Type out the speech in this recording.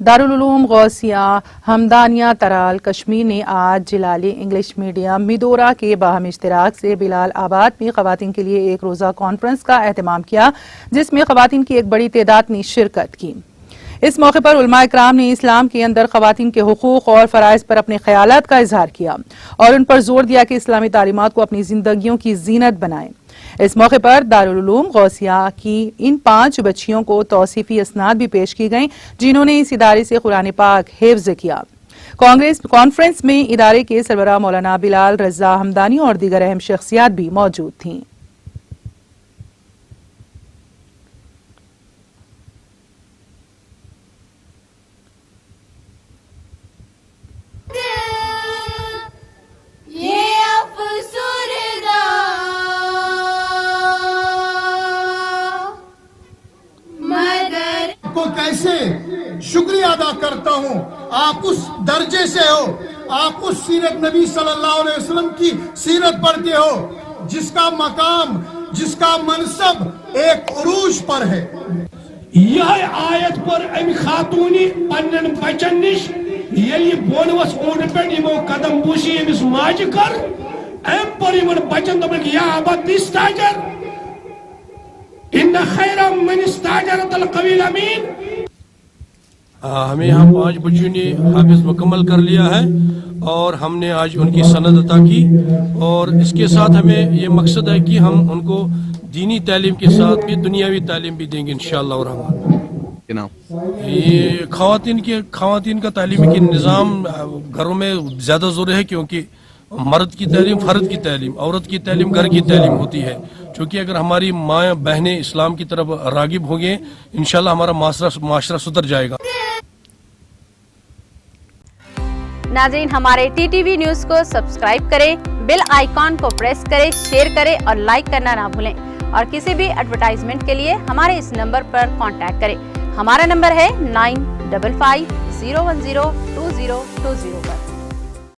دارالعلوم غوثیہ ہمدانیہ ترال کشمیر نے آج Jalali English medium میدورہ کے باہمی اشتراک سے بلال آباد میں خواتین کے لیے ایک روزہ کانفرنس کا اہتمام کیا، جس میں خواتین کی ایک بڑی تعداد نے شرکت کی۔ اس موقع پر علماء اکرام نے اسلام کے اندر خواتین کے حقوق اور فرائض پر اپنے خیالات کا اظہار کیا اور ان پر زور دیا کہ اسلامی تعلیمات کو اپنی زندگیوں کی زینت بنائیں۔ اس موقع پر دارالعلوم غوثیہ کی ان 5 بچیوں کو توصیفی اسناد بھی پیش کی گئیں جنہوں نے اس ادارے سے قرآن پاک حفظ کیا۔ کانفرنس میں ادارے کے سربراہ مولانا بلال رضا ہمدانی اور دیگر اہم شخصیات بھی موجود تھیں۔ کو کیسے شکریہ ادا کرتا ہوں، آپ اس درجے سے ہو، آپ اس سیرت نبی صلی اللہ علیہ وسلم کی سیرت پڑھتے ہو جس کا مقام، جس کا منصب ایک عروج پر ہے۔ یہ آیت پر ام خاتونی پنن بچن نش یلی بونوس اونڈ پہ یمو قدم بوسی امس ماج کر ام پر یمن بچن دپن یا ابت استاجر ان خیر من استاجرت القوی الامین۔ ہمیں یہاں 5 بچیوں نے حافظ مکمل کر لیا ہے اور ہم نے آج ان کی سند عطا کی، اور اس کے ساتھ ہمیں یہ مقصد ہے کہ ہم ان کو دینی تعلیم کے ساتھ بھی دنیاوی تعلیم بھی دیں گے انشاءاللہ الرحمن۔ یہ خواتین کا تعلیمی کے نظام گھروں میں زیادہ ضروری ہے، کیونکہ مرد کی تعلیم فرد کی تعلیم، عورت کی تعلیم گھر کی تعلیم ہوتی ہے۔ چونکہ اگر ہماری ماں بہنیں اسلام کی طرف راغب ہوں گے انشاءاللہ ہمارا معاشرہ سدھر جائے گا۔ ناظرین، ہمارے ٹی ٹی وی نیوز کو سبسکرائب کریں، بیل آئیکن کو پریس کریں، شیئر کریں اور لائک کرنا نہ بھولیں، اور کسی بھی ایڈورٹائزمنٹ کے لیے ہمارے اس نمبر پر کانٹیکٹ کریں۔ ہمارا نمبر ہے 9550102020 پر۔